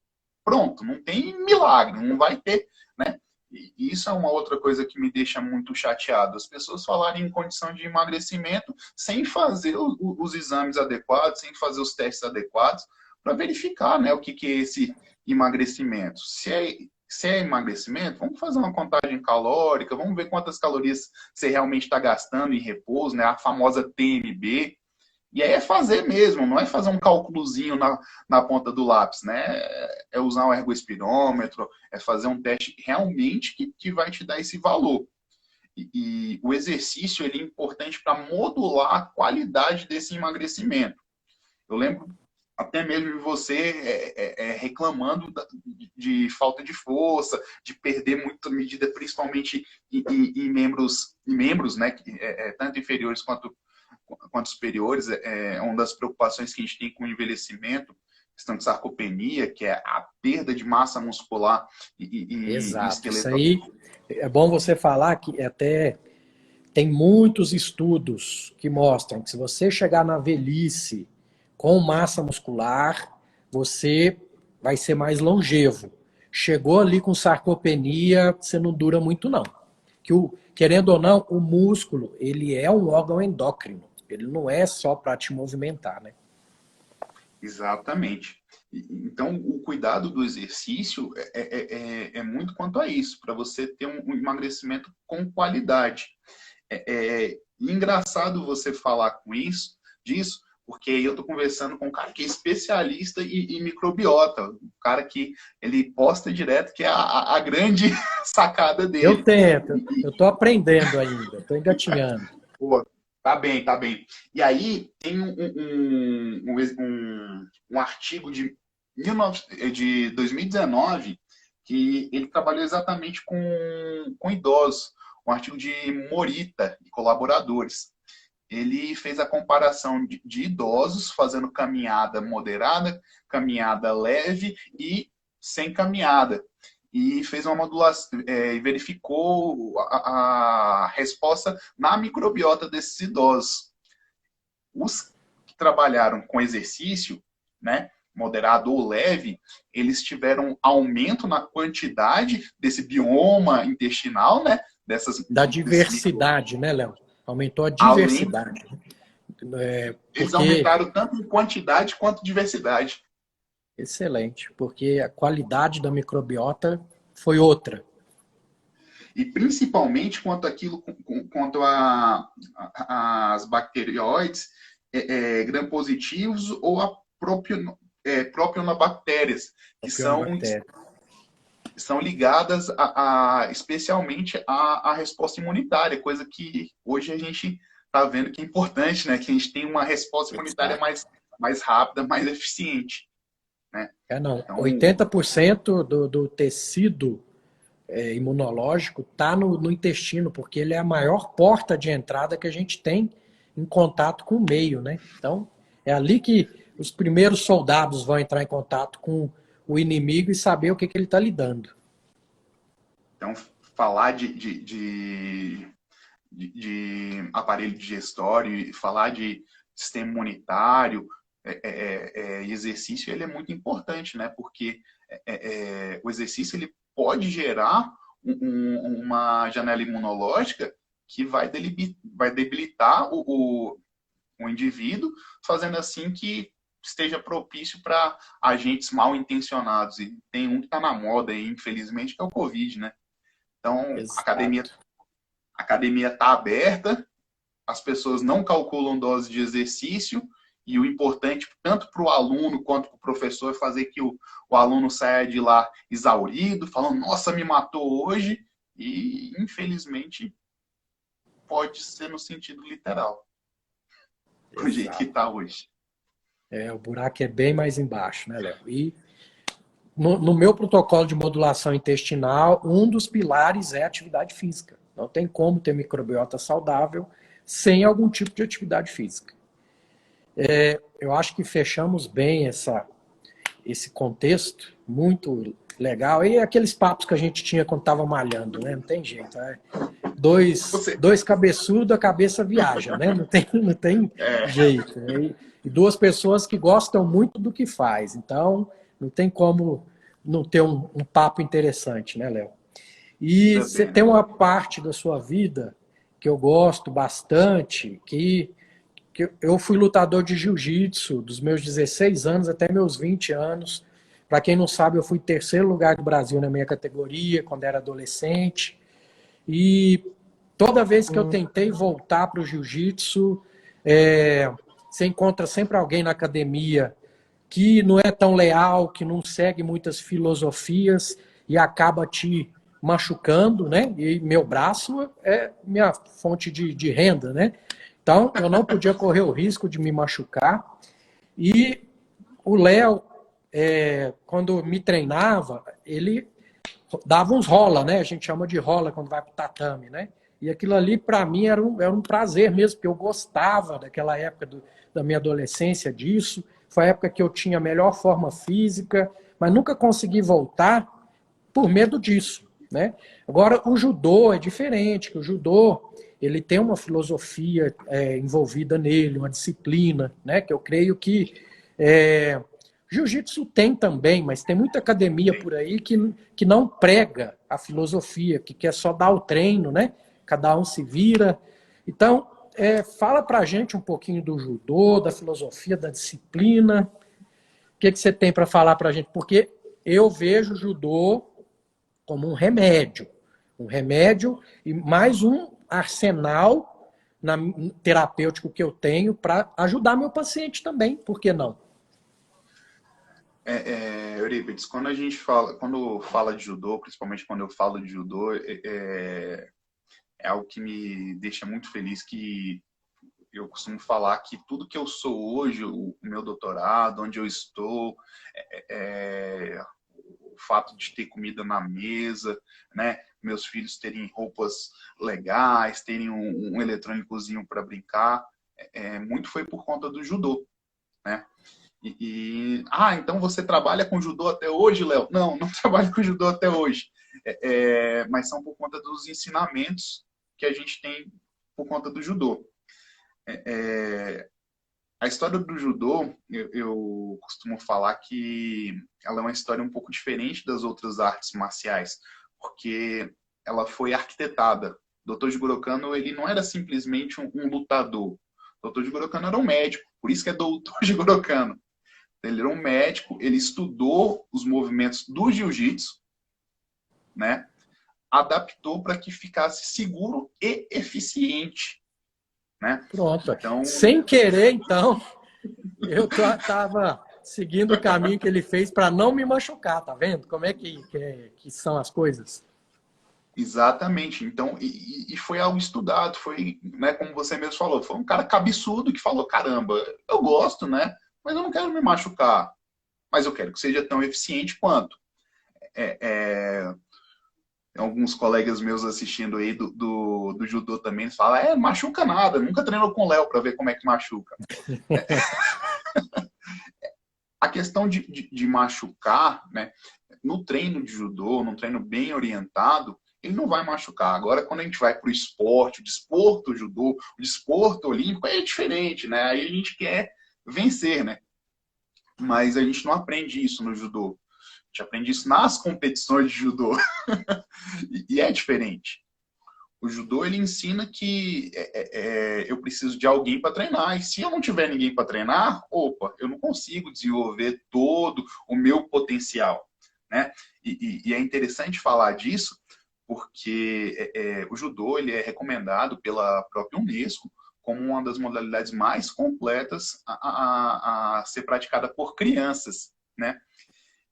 Pronto, não tem milagre, não vai ter, né? E isso é uma outra coisa que me deixa muito chateado. As pessoas falarem em condição de emagrecimento sem fazer os exames adequados, sem fazer os testes adequados, para verificar, né, o que é esse emagrecimento. Se é emagrecimento, vamos fazer uma contagem calórica, vamos ver quantas calorias você realmente está gastando em repouso, né, a famosa TMB. E aí é fazer mesmo, não é fazer um cálculozinho na ponta do lápis, né? É usar um ergoespirômetro, é fazer um teste realmente que vai te dar esse valor. E o exercício ele é importante para modular a qualidade desse emagrecimento. Eu lembro até mesmo de você reclamando de falta de força, de perder muita medida, principalmente em membros, né, tanto inferiores quanto superiores. É uma das preocupações que a gente tem com o envelhecimento, questão de sarcopenia, que é a perda de massa muscular e Exato. Isso esqueleto. aí é bom você falar que até tem muitos estudos que mostram que se você chegar na velhice com massa muscular, você vai ser mais longevo. Chegou ali com sarcopenia, você não dura muito não. Querendo ou não, o músculo, ele é um órgão endócrino. Ele não é só para te movimentar, né? Exatamente. Então, o cuidado do exercício é muito quanto a isso, para você ter um emagrecimento com qualidade. Engraçado você falar disso, porque eu estou conversando com um cara que é especialista em microbiota, um cara que ele posta direto, que é a grande sacada dele. Eu tento, eu estou aprendendo ainda, estou engatinhando. Pô, tá bem, tá bem. E aí tem um artigo de 2019 que ele trabalhou exatamente com idosos, um artigo de Morita e colaboradores. Ele fez a comparação de idosos fazendo caminhada moderada, caminhada leve e sem caminhada. E fez uma modulação, e verificou a resposta na microbiota desses idosos. Os que trabalharam com exercício, né, moderado ou leve, eles tiveram aumento na quantidade desse bioma intestinal, né, da diversidade, né, Léo? Aumentou a diversidade. Eles aumentaram tanto em quantidade quanto diversidade. Excelente, porque a qualidade da microbiota foi outra. E principalmente quanto às bacterióides gram-positivos ou a propionobactérias, que são ligadas especialmente à resposta imunitária, coisa que hoje a gente está vendo que é importante, né? Que a gente tem uma resposta imunitária mais rápida, mais eficiente. Né? Então, 80% do tecido imunológico está no intestino, porque ele é a maior porta de entrada que a gente tem em contato com o meio, né? Então, é ali que os primeiros soldados vão entrar em contato com o inimigo e saber o que ele está lidando. Então, falar de aparelho digestório e falar de sistema imunitário e exercício, ele é muito importante, né? Porque o exercício ele pode gerar uma janela imunológica que vai debilitar o indivíduo, fazendo assim que esteja propício para agentes mal intencionados. E tem um que está na moda aí, infelizmente, que é o Covid, né? Então, Exato. a academia está aberta, as pessoas não calculam dose de exercício, e o importante, tanto para o aluno quanto para o professor, é fazer que o aluno saia de lá exaurido, falando, nossa, me matou hoje, e, infelizmente, pode ser no sentido literal, do jeito que está hoje. O buraco é bem mais embaixo, né, Léo? E no meu protocolo de modulação intestinal, um dos pilares é a atividade física. Não tem como ter microbiota saudável sem algum tipo de atividade física. Eu acho que fechamos bem esse contexto, muito legal. E aqueles papos que a gente tinha quando estava malhando, né? Não tem jeito, né? Dois cabeçudos, a cabeça viaja, né? Não tem jeito. Né? E duas pessoas que gostam muito do que faz. Então, não tem como não ter um papo interessante, né, Léo? E você tem uma parte da sua vida que eu gosto bastante, que eu fui lutador de jiu-jitsu dos meus 16 anos até meus 20 anos. Para quem não sabe, eu fui terceiro lugar do Brasil na minha categoria quando era adolescente. E toda vez que eu tentei voltar para o jiu-jitsu, você encontra sempre alguém na academia que não é tão leal, que não segue muitas filosofias e acaba te machucando, né? E meu braço é minha fonte de renda, né? Então, eu não podia correr o risco de me machucar. E o Léo, quando me treinava, ele dava uns rola, né? A gente chama de rola quando vai pro tatame, né? E aquilo ali, para mim, era um prazer mesmo, porque eu gostava daquela época da minha adolescência disso. Foi a época que eu tinha a melhor forma física, mas nunca consegui voltar por medo disso, né? Agora, o judô é diferente, que o judô ele tem uma filosofia envolvida nele, uma disciplina, né? Que eu creio que jiu-jitsu tem também, mas tem muita academia por aí que não prega a filosofia, que quer só dar o treino, né? Cada um se vira. Então, fala pra gente um pouquinho do judô, da filosofia, da disciplina. O que você tem para falar pra gente? Porque eu vejo o judô como um remédio e mais um arsenal terapêutico que eu tenho para ajudar meu paciente também, por que não? Eurípides, quando fala de judô, principalmente quando eu falo de judô, é algo que me deixa muito feliz, que eu costumo falar que tudo que eu sou hoje, o meu doutorado, onde eu estou, o fato de ter comida na mesa, né? Meus filhos terem roupas legais, terem um eletrônicozinho para brincar, muito foi por conta do judô, né? Então você trabalha com judô até hoje, Léo? Não, não trabalho com judô até hoje. Mas são por conta dos ensinamentos que a gente tem por conta do judô. A história do judô, eu costumo falar que ela é uma história um pouco diferente das outras artes marciais, porque ela foi arquitetada. O Dr. Jigoro Kano, ele não era simplesmente um lutador. O Dr. Jigoro Kano era um médico, por isso que é Dr. Jigoro Kano. Ele era um médico, ele estudou os movimentos do jiu-jitsu, né? Adaptou para que ficasse seguro e eficiente, né? Pronto. Então, sem querer, então, eu estava seguindo o caminho que ele fez para não me machucar, tá vendo? Como é que são as coisas? Exatamente. Então, e foi algo estudado, foi, né, como você mesmo falou, foi um cara cabeçudo que falou, caramba, eu gosto, né? Mas eu não quero me machucar. Mas eu quero que seja tão eficiente quanto. Alguns colegas meus assistindo aí do judô também falam, machuca nada, nunca treinou com o Léo para ver como é que machuca. A questão de machucar, né, no treino de judô, num treino bem orientado, ele não vai machucar. Agora, quando a gente vai para o esporte, o desporto judô, o desporto olímpico, é diferente, né? Aí a gente quer vencer, né? Mas a gente não aprende isso no judô. A gente aprende isso nas competições de judô. E é diferente. O judô, ele ensina que eu preciso de alguém para treinar. E se eu não tiver ninguém para treinar, eu não consigo desenvolver todo o meu potencial, né? E é interessante falar disso, porque o judô ele é recomendado pela própria Unesco como uma das modalidades mais completas a ser praticada por crianças, né?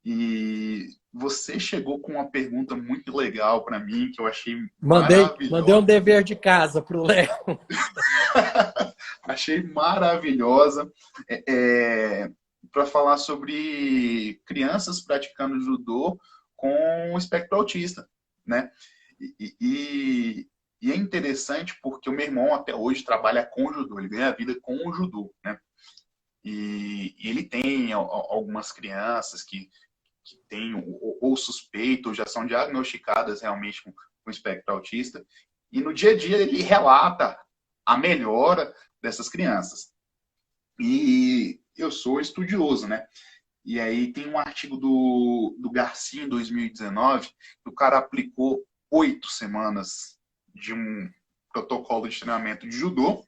E você chegou com uma pergunta muito legal para mim, que eu achei maravilhosa. Mandei um dever de casa para o Léo. Achei maravilhosa. Para falar sobre crianças praticando judô com espectro autista, né? E é interessante porque o meu irmão até hoje trabalha com judô, ele ganha a vida com o judô, né? E ele tem algumas crianças que têm ou suspeito, ou já são diagnosticadas realmente com espectro autista, e no dia a dia ele relata a melhora dessas crianças. E eu sou estudioso, né? E aí tem um artigo do Garcia, em 2019, que o cara aplicou 8 semanas de um protocolo de treinamento de judô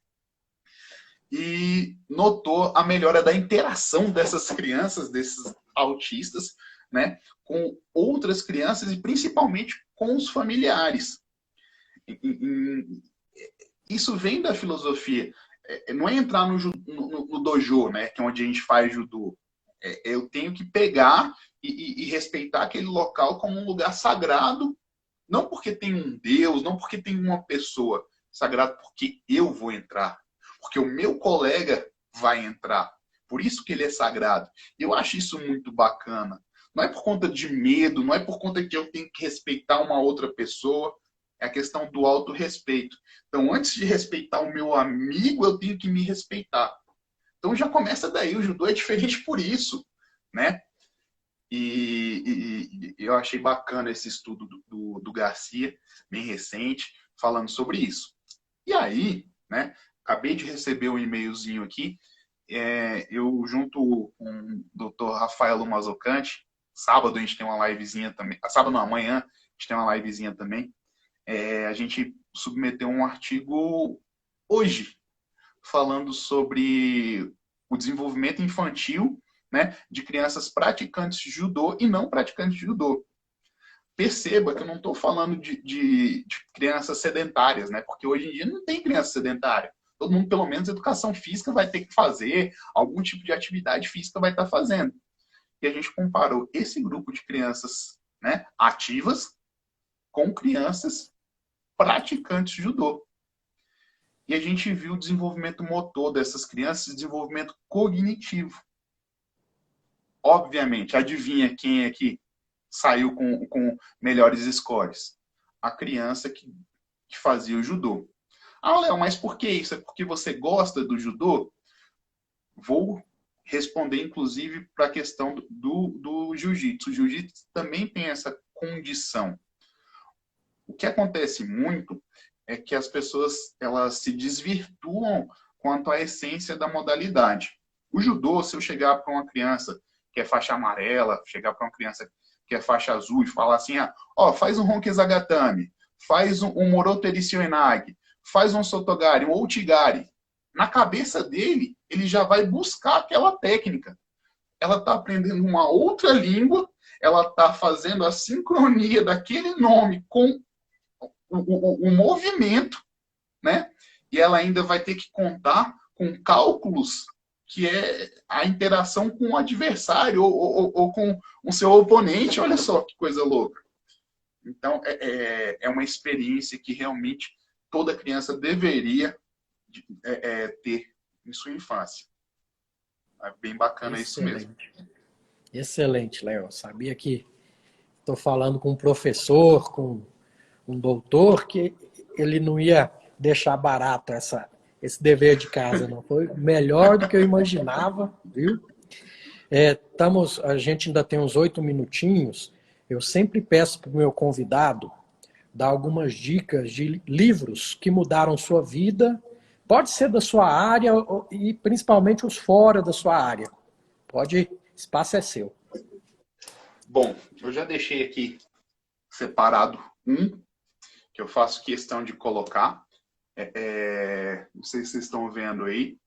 e notou a melhora da interação dessas crianças, desses autistas, né, com outras crianças e principalmente com os familiares. Isso vem da filosofia. Não é entrar no dojo, né, que é onde a gente faz judô. Eu tenho que pegar e respeitar aquele local como um lugar sagrado, não porque tem um Deus, não porque tem uma pessoa, sagrado porque eu vou entrar, porque o meu colega vai entrar, Por isso que ele é sagrado. E eu acho isso muito bacana. Não é por conta de medo, não é por conta que eu tenho que respeitar uma outra pessoa. É a questão do autorrespeito. Então, antes de respeitar o meu amigo, eu tenho que me respeitar. Então, já começa daí. O judô é diferente por isso, né? E eu achei bacana esse estudo do Garcia, bem recente, falando sobre isso. E aí, né? Acabei de receber um e-mailzinho aqui. Eu, junto com o Dr. Rafael Mazocante, sábado a gente tem uma livezinha também. Sábado não, amanhã a gente tem uma livezinha também. A gente submeteu um artigo hoje, falando sobre o desenvolvimento infantil, né, de crianças praticantes de judô e não praticantes de judô. Perceba que eu não estou falando de crianças sedentárias, né, porque hoje em dia não tem criança sedentária. Todo mundo, pelo menos, educação física vai ter que fazer, algum tipo de atividade física vai estar fazendo. E a gente comparou esse grupo de crianças, né, ativas com crianças praticantes de judô. E a gente viu o desenvolvimento motor dessas crianças, desenvolvimento cognitivo. Obviamente, adivinha quem é que saiu com melhores scores? A criança que fazia o judô. Ah, Léo, mas por que isso? É porque você gosta do judô? Vou responder, inclusive, para a questão do jiu-jitsu. O jiu-jitsu também tem essa condição. O que acontece muito é que as pessoas elas se desvirtuam quanto à essência da modalidade. O judô, se eu chegar para uma criança que é faixa amarela, chegar para uma criança que é faixa azul e falar assim, faz um Honki Zagatame, faz um Moroto Ericioenage, faz um Sotogari, um Outigari. Na cabeça dele, ele já vai buscar aquela técnica. Ela está aprendendo uma outra língua, ela está fazendo a sincronia daquele nome com o movimento, né? E ela ainda vai ter que contar com cálculos que é a interação com o adversário ou com o seu oponente. Olha só que coisa louca. Então, é uma experiência que realmente toda criança deveria ter em sua infância. É bem bacana. Excelente. Isso mesmo. Excelente, Léo. Sabia que estou falando com um professor, com um doutor, que ele não ia deixar barato esse dever de casa, não. Foi melhor do que eu imaginava, viu? A gente ainda tem uns 8 minutinhos. Eu sempre peço para o meu convidado dar algumas dicas de livros que mudaram sua vida. Pode ser da sua área e principalmente os fora da sua área. Espaço é seu. Bom, eu já deixei aqui separado que eu faço questão de colocar. Não sei se vocês estão vendo aí.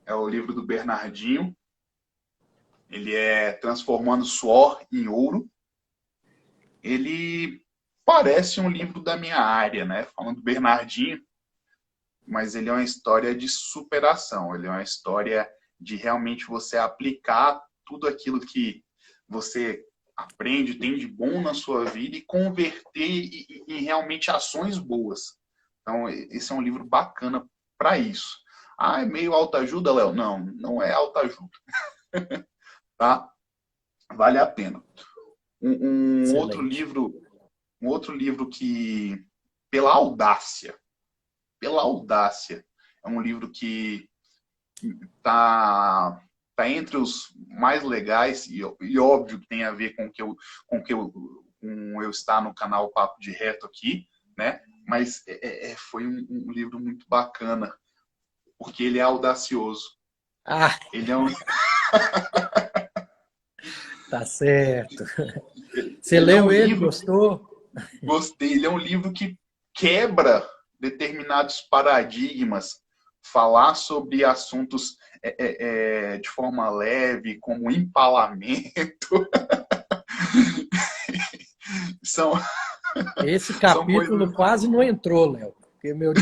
É o livro do Bernardinho. Ele é Transformando Suor em Ouro. Ele parece um livro da minha área, né? Falando do Bernardinho, mas ele é uma história de superação. Ele é uma história de realmente você aplicar tudo aquilo que você aprende, tem de bom na sua vida e converter em realmente ações boas. Então, esse é um livro bacana para isso. É meio autoajuda, Léo? Não, não é autoajuda. Tá? Vale a pena. Um outro livro que, pela audácia, é um livro que tá entre os mais legais e óbvio que tem a ver com eu estar no canal Papo de Reto aqui, né? Mas foi um livro muito bacana, porque ele é audacioso. Ele é um... Tá certo. Você leu ele, gostou? Gostei. Ele é um livro que quebra determinados paradigmas, falar sobre assuntos de forma leve, como empalamento. Esse capítulo quase não entrou, Léo, porque meu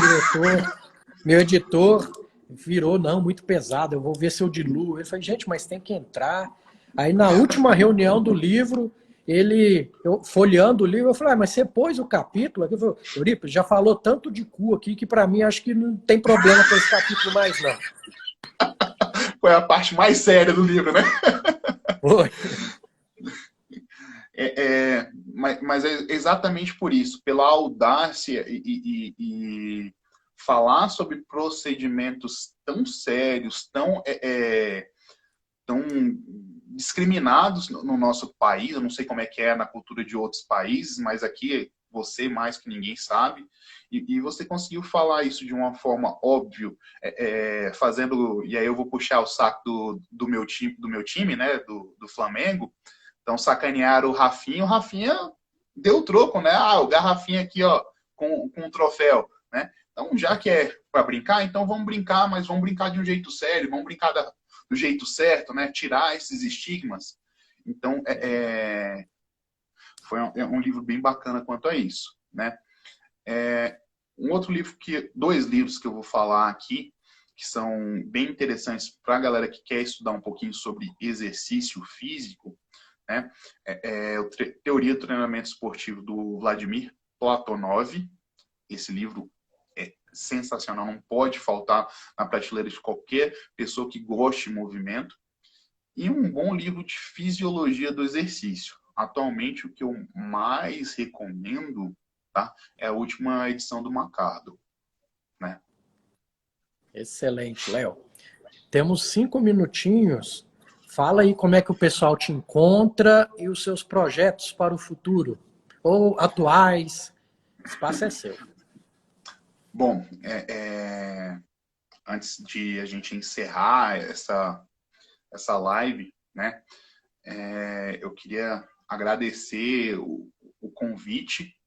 editor virou, não, muito pesado, eu vou ver se eu diluo. Eu falei, gente, mas tem que entrar. Aí na última reunião do livro, eu folheando o livro, eu falei, mas você pôs o capítulo? Eu falei, Euripides, já falou tanto de cu aqui que para mim acho que não tem problema com esse capítulo mais, não. foi a parte mais séria do livro, né? Foi. Mas é exatamente por isso, pela audácia e falar sobre procedimentos tão sérios, tão discriminados no nosso país. Eu não sei como é que é na cultura de outros países, mas aqui você mais que ninguém sabe. E você conseguiu falar isso de uma forma óbvia, fazendo. E aí eu vou puxar o saco do meu time, né, do Flamengo. Então sacanearam o Rafinha. O Rafinha deu o troco, né? Ah, o Garrafinha aqui, ó, com um troféu, né? Então, já que é para brincar, então vamos brincar, mas vamos brincar de um jeito sério, vamos brincar do jeito certo, né? Tirar esses estigmas. Então, foi um livro bem bacana quanto a isso, né? Dois livros que eu vou falar aqui, que são bem interessantes para a galera que quer estudar um pouquinho sobre exercício físico, né? Teoria do Treinamento Esportivo, do Vladimir Platonov. Esse livro é sensacional, não pode faltar na prateleira de qualquer pessoa que goste de movimento. E um bom livro de fisiologia do exercício. Atualmente, o que eu mais recomendo, tá, é a última edição do Macardo, né? Excelente, Léo. Temos 5 minutinhos. Fala aí como é que o pessoal te encontra e os seus projetos para o futuro, ou atuais. O espaço é seu. Bom, antes de a gente encerrar essa live, né, eu queria agradecer o convite.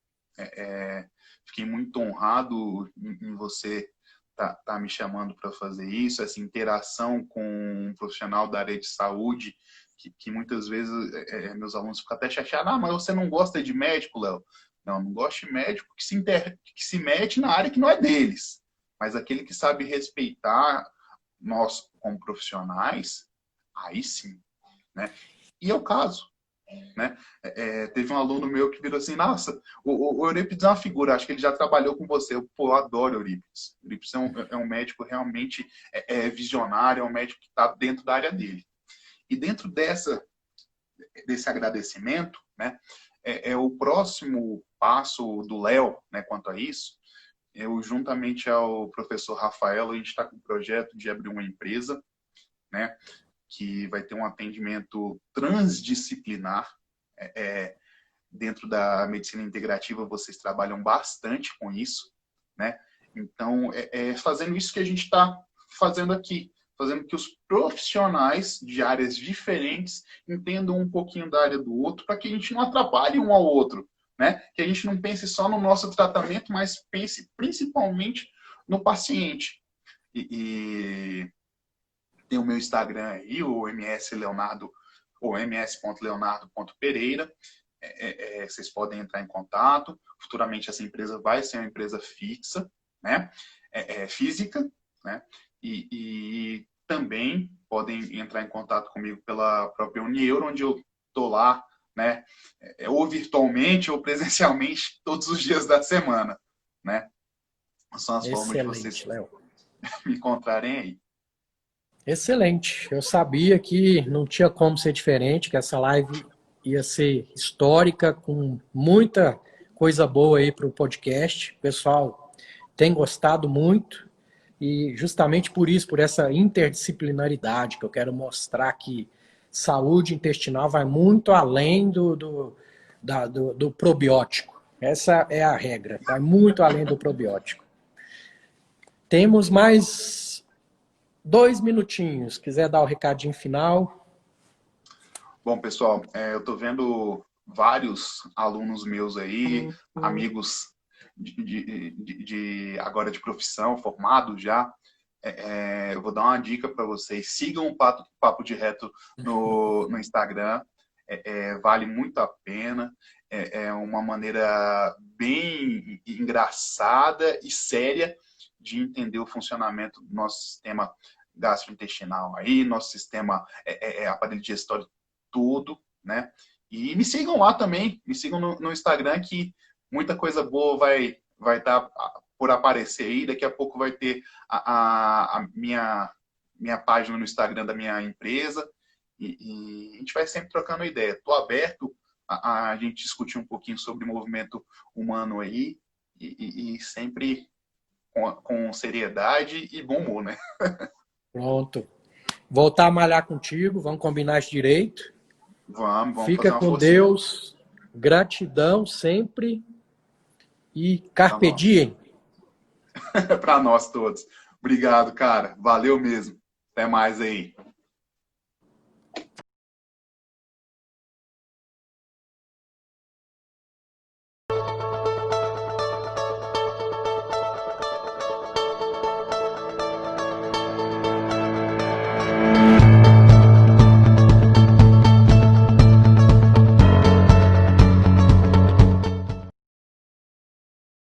Fiquei muito honrado em você tá me chamando para fazer isso, essa interação com um profissional da área de saúde, que muitas vezes meus alunos ficam até chateados. Ah, mas você não gosta de médico, Léo? Não gosto de médico que se mete na área que não é deles. Mas aquele que sabe respeitar nós como profissionais, aí sim, né? E é o caso, né? Teve um aluno meu que virou assim: nossa, o Eurípides é uma figura, acho que ele já trabalhou com você. Eu adoro o Eurípides. O Eurípides é um médico realmente visionário, é um médico que está dentro da área dele. E dentro desse agradecimento, né, o próximo passo do Léo, né, quanto a isso, eu, juntamente ao professor Rafael, a gente está com o projeto de abrir uma empresa, né, que vai ter um atendimento transdisciplinar. Dentro da medicina integrativa, vocês trabalham bastante com isso, né? Então, fazendo isso que a gente está fazendo aqui, fazendo que os profissionais de áreas diferentes entendam um pouquinho da área do outro, para que a gente não atrapalhe um ao outro, né? Que a gente não pense só no nosso tratamento, mas pense principalmente no paciente. E tem o meu Instagram aí, o ms.leonardo, ou ms.leonardo.pereira. Vocês podem entrar em contato. Futuramente essa empresa vai ser uma empresa fixa, né? Física, né? E também podem entrar em contato comigo pela própria Unieuro, onde eu estou lá, né? Ou virtualmente ou presencialmente todos os dias da semana, né? São as formas de vocês Léo. me encontrarem aí. Excelente. Eu sabia que não tinha como ser diferente, que essa live ia ser histórica, com muita coisa boa aí para o podcast. O pessoal tem gostado muito e justamente por isso, por essa interdisciplinaridade que eu quero mostrar que saúde intestinal vai muito além do probiótico. Essa é a regra, vai muito além do probiótico. Temos mais 2 minutinhos. Quiser dar o recadinho final. Bom, pessoal, eu estou vendo vários alunos meus aí, amigos agora de profissão, formados já. Eu vou dar uma dica para vocês. Sigam o Papo de Reto no Instagram. Vale muito a pena. É uma maneira bem engraçada e séria de entender o funcionamento do nosso sistema gastrointestinal aí, nosso sistema aparelho digestório todo, né? E me sigam lá também, me sigam no Instagram, que muita coisa boa vai estar por aparecer aí. Daqui a pouco vai ter a minha minha página no Instagram da minha empresa e a gente vai sempre trocando ideia. Estou aberto a gente discutir um pouquinho sobre movimento humano aí e sempre com seriedade e bom humor, né? Pronto. Voltar a malhar contigo, vamos combinar isso direito. Vamos Fica fazer uma com forcinha. Deus, gratidão sempre e carpe diem. Para nós todos. Obrigado, cara. Valeu mesmo. Até mais aí.